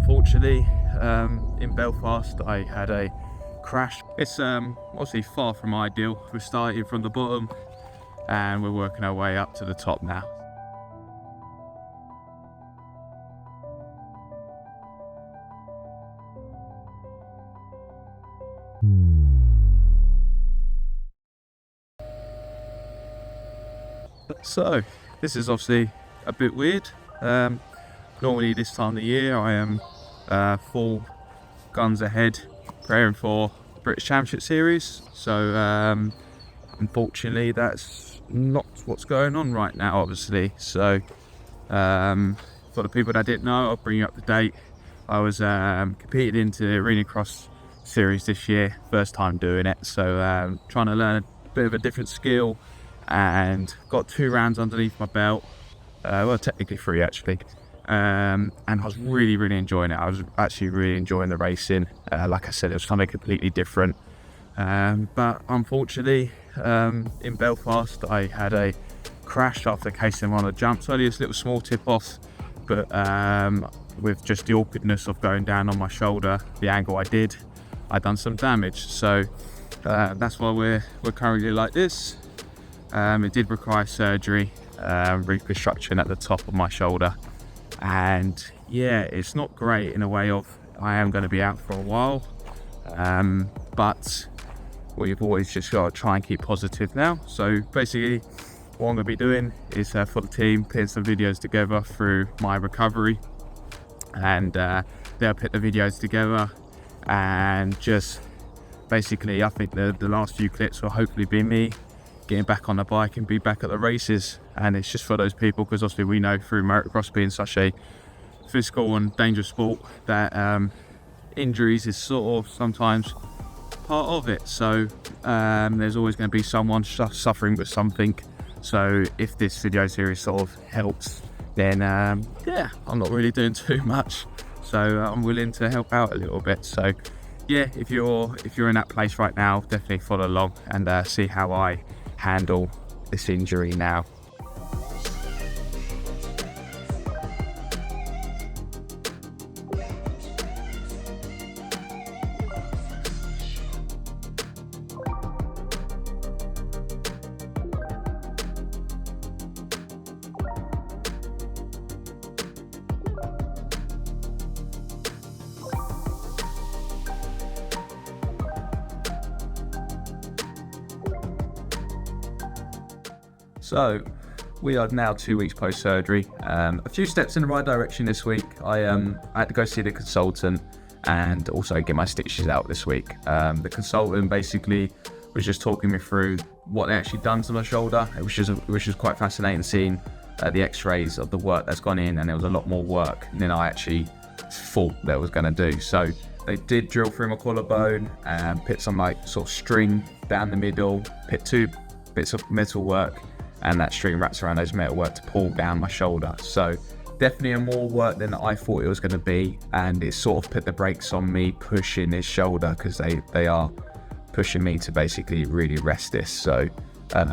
Unfortunately, in Belfast, I had a crash. It's obviously far from ideal. We're starting from the bottom and we're working our way up to the top now. So this is obviously a bit weird. Normally this time of the year I am full guns ahead preparing for British Championship Series, so unfortunately that's not what's going on right now, obviously. So for the people that didn't know, I'll bring you up to date. I was competing into the Arenacross series this year, first time doing it, so trying to learn a bit of a different skill, and got 2 rounds underneath my belt, well technically 3 actually, and I was really enjoying it. I was actually really enjoying the racing. Like I said, it was something completely different, but unfortunately in Belfast I had a crash after casing one of the jumps. Only this little small tip off, but with just the awkwardness of going down on my shoulder, the angle I done some damage. So that's why we're currently like this. It did require surgery, reconstruction at the top of my shoulder, and yeah, it's not great in a way of I am going to be out for a while, but we've always just got to try and keep positive now. So basically what I'm going to be doing is for the team, putting some videos together through my recovery, and they'll put the videos together, and just basically I think the last few clips will hopefully be me getting back on the bike and be back at the races. And it's just for those people, because obviously we know through motocross being such a physical and dangerous sport that injuries is sort of sometimes part of it. So there's always going to be someone suffering with something. So if this video series sort of helps, then yeah, I'm not really doing too much, so I'm willing to help out a little bit. So yeah, if you're in that place right now, definitely follow along and see how I handle this injury now. So we are now 2 weeks post surgery. A few steps in the right direction this week. I had to go see the consultant and also get my stitches out this week. The consultant basically was just talking me through what they actually done to my shoulder, which is quite fascinating, seeing the x-rays of the work that's gone in, and there was a lot more work than I actually thought that was going to do. So they did drill through my collarbone and put some like sort of string down the middle, put 2 bits of metal work, and that string wraps around those metal work to pull down my shoulder. So definitely a more work than I thought it was going to be, and it sort of put the brakes on me pushing this shoulder, because they are pushing me to basically really rest this. So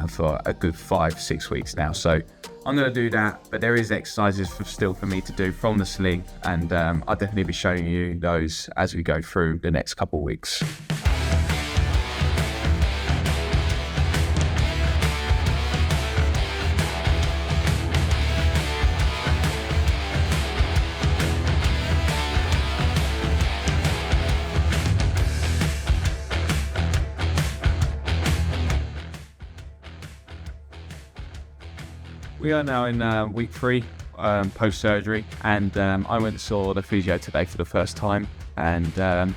for a good 5-6 weeks now. So I'm going to do that, but there is exercises still for me to do from the sling, and I'll definitely be showing you those as we go through the next couple of weeks. We are now in week 3 post-surgery, and I went and saw the physio today for the first time, and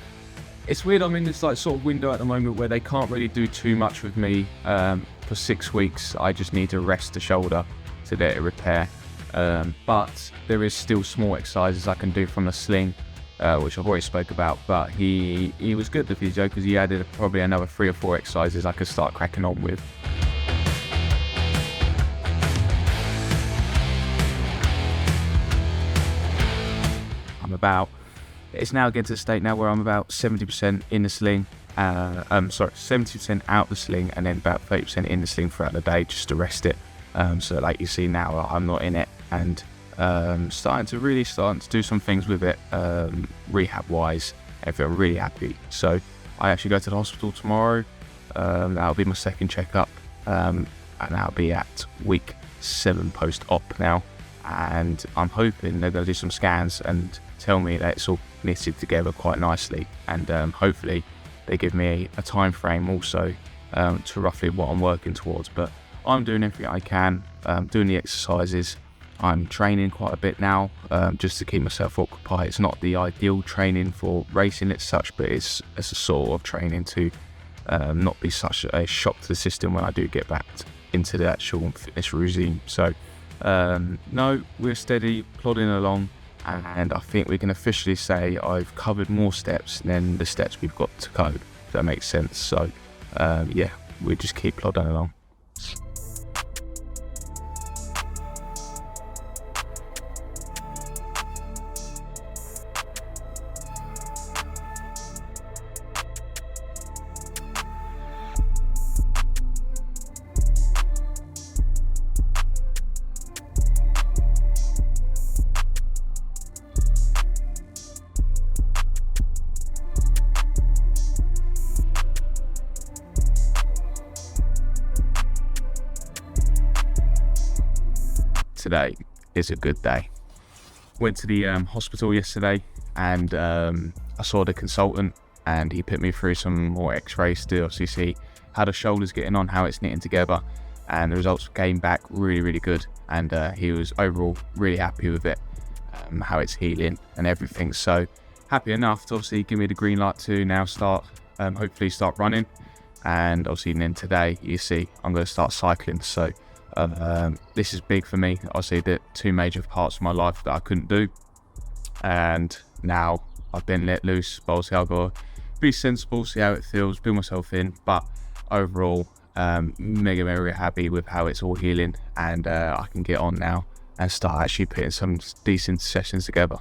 it's weird. I'm in this like sort of window at the moment where they can't really do too much with me for 6 weeks. I just need to rest the shoulder to let it repair, but there is still small exercises I can do from the sling, which I've already spoke about. But he was good, the physio, because he added probably another 3 or 4 exercises I could start cracking on with. It's now getting to the state now where I'm about 70% in the sling, 70% out the sling, and then about 30% in the sling throughout the day, just to rest it. So like you see now, I'm not in it, and starting to do some things with it, rehab wise. I feel really happy. So I actually go to the hospital tomorrow. That'll be my second checkup, and that'll be at week 7 post-op now. And I'm hoping they're going to do some scans and tell me that it's all knitted together quite nicely. And hopefully they give me a time frame also to roughly what I'm working towards. But I'm doing everything I can, doing the exercises. I'm training quite a bit now, just to keep myself occupied. It's not the ideal training for racing as such, but it's a sort of training to not be such a shock to the system when I do get back into the actual fitness regime. So no, we're steady, plodding along, and I think we can officially say I've covered more steps than the steps we've got to go, if that makes sense. So yeah, we just keep plodding along. Today is a good day. Went to the hospital yesterday, and I saw the consultant, and he put me through some more x-rays to obviously see how the shoulder's getting on, how it's knitting together, and the results came back really good. And he was overall really happy with it, how it's healing and everything. So happy enough to obviously give me the green light to now start, hopefully start running. And obviously then today, you see, I'm going to start cycling. So this is big for me. Obviously the 2 major parts of my life that I couldn't do, and now I've been let loose. But obviously I've got to be sensible, see how it feels, build myself in. But overall, mega happy with how it's all healing, and I can get on now and start actually putting some decent sessions together.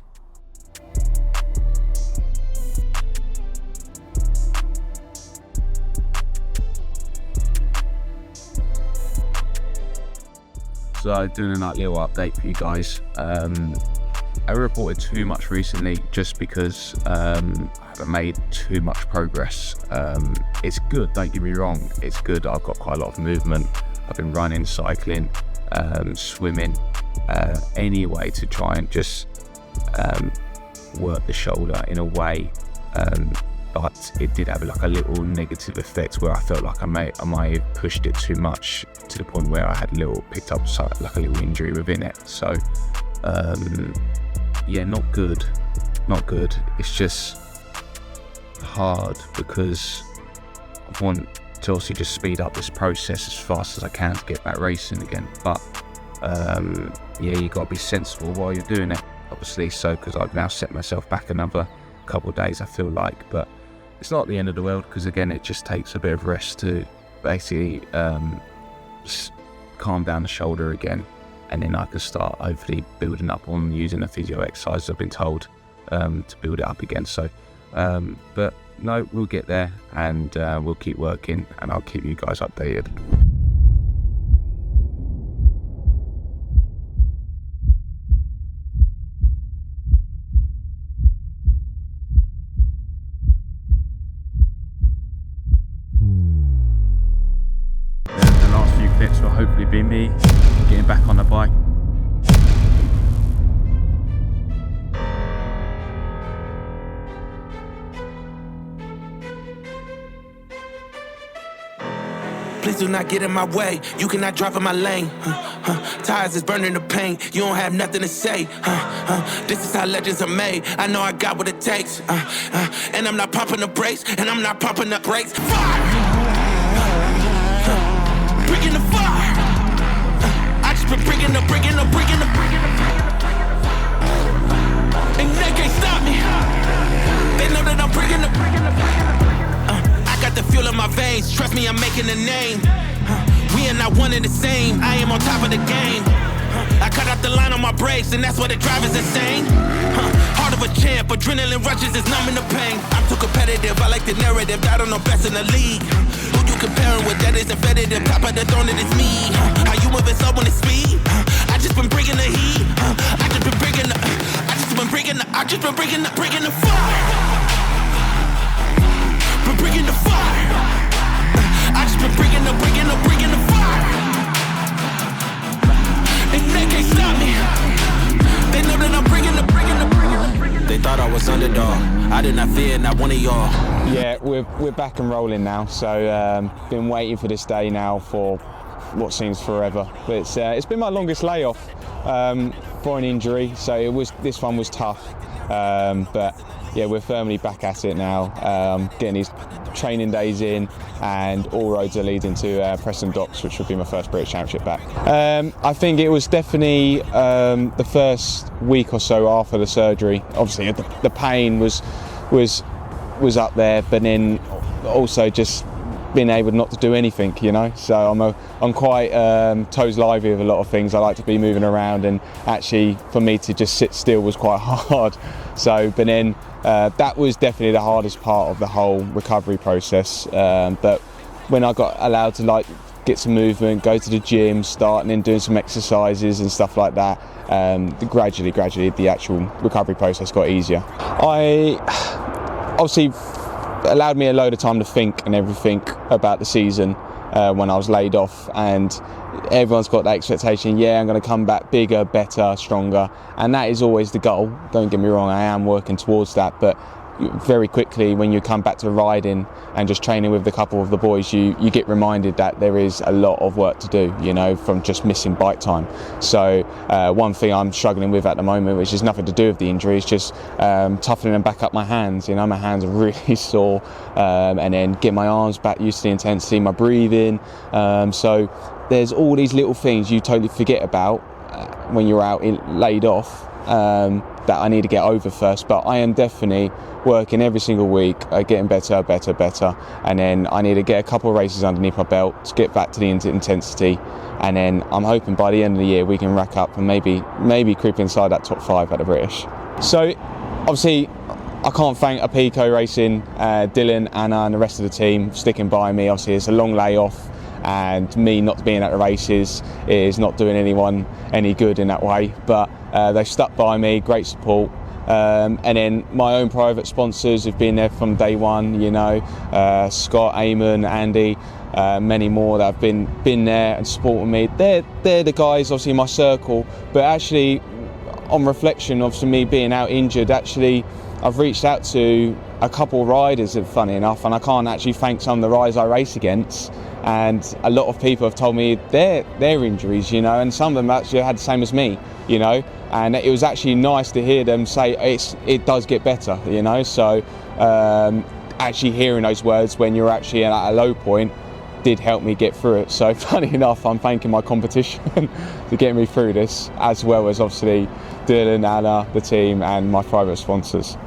So doing a little update for you guys. I reported too much recently just because I haven't made too much progress. It's good, don't get me wrong, it's good. I've got quite a lot of movement. I've been running, cycling, swimming, any way to try and just work the shoulder in a way, but it did have a little negative effect where I felt like I might have pushed it too much to the point where I had picked up a little injury within it. So yeah, not good. It's just hard because I want to also just speed up this process as fast as I can to get back racing again. But yeah, you got to be sensible while you're doing it, obviously. So because I've now set myself back another couple of days, I feel like, but it's not the end of the world, because again, it just takes a bit of rest to basically calm down the shoulder again, and then I can start hopefully building up on using the physio exercises I've been told to build it up again. So but no, we'll get there, and we'll keep working, and I'll keep you guys updated. Bits will hopefully be me getting back on the bike. Please do not get in my way. You cannot drive in my lane. Tires is burning the paint. You don't have nothing to say. This is how legends are made. I know I got what it takes. And I'm not pumping the brakes. And I'm not pumping the brakes. Fire! Bringing the fire. I just been bringing the. And they can't stop me. They know that I'm bringing the. I got the fuel in my veins. Trust me, I'm making a name. We are not one and the same. I am on top of the game. I cut out the line on my brakes, and that's why the drive is insane. Heart of a champ, adrenaline rushes is numbing the pain. I'm too competitive, I like the narrative. I don't know best in the league. Who you comparing with? That is embedded in top of the throne, it is me. How you moving slow when it's speed? I just just been bringing the heat. I just been bringing the, bringing the fire. Been bringing the fire. I just been bringing the fire. And they can't stop me. They know that I'm bringing the. They thought I was underdog. I did not fear not one of y'all. Yeah, we're back and rolling now. So been waiting for this day now for what seems forever. But it's been my longest layoff for an injury. So this one was tough. But yeah, we're firmly back at it now. Getting these training days in, and all roads are leading to Preston Docks, which would be my first British Championship back. I think it was definitely the first week or so after the surgery. Obviously, the pain was up there, but then also just being able not to do anything, you know. So I'm quite toes lively with a lot of things. I like to be moving around, and actually for me to just sit still was quite hard. So, but then that was definitely the hardest part of the whole recovery process. But when I got allowed to like get some movement, go to the gym, start and then doing some exercises and stuff like that, gradually the actual recovery process got easier. I obviously allowed me a load of time to think and everything about the season when I was laid off, and everyone's got that expectation, yeah, I'm going to come back bigger, better, stronger, and that is always the goal. Don't get me wrong, I am working towards that, but very quickly when you come back to riding and just training with a couple of the boys, you get reminded that there is a lot of work to do, you know, from just missing bike time. So one thing I'm struggling with at the moment, which has nothing to do with the injury, is just toughening them back up my hands. You know, my hands are really sore, and then get my arms back used to the intensity, my breathing. So there's all these little things you totally forget about when you're out laid off, that I need to get over first. But I am definitely working every single week, getting better, and then I need to get a couple of races underneath my belt to get back to the intensity, and then I'm hoping by the end of the year we can rack up and maybe creep inside that top 5 at the British. So obviously I can't thank Apico Racing, Dylan, Anna and the rest of the team sticking by me. Obviously it's a long layoff, and me not being at the races is not doing anyone any good in that way, but they've stuck by me, great support. And then my own private sponsors have been there from day one, you know, Scott, Eamon, Andy, many more that have been there and supporting me. They're the guys obviously in my circle, but actually on reflection, obviously me being out injured, actually I've reached out to a couple of riders, funny enough, and I can't actually thank some of the riders I race against, and a lot of people have told me their injuries, you know, and some of them actually had the same as me, you know, and it was actually nice to hear them say it does get better, you know. So actually hearing those words when you're actually at a low point did help me get through it. So funny enough, I'm thanking my competition to get me through this, as well as obviously Dylan, Anna, the team and my private sponsors.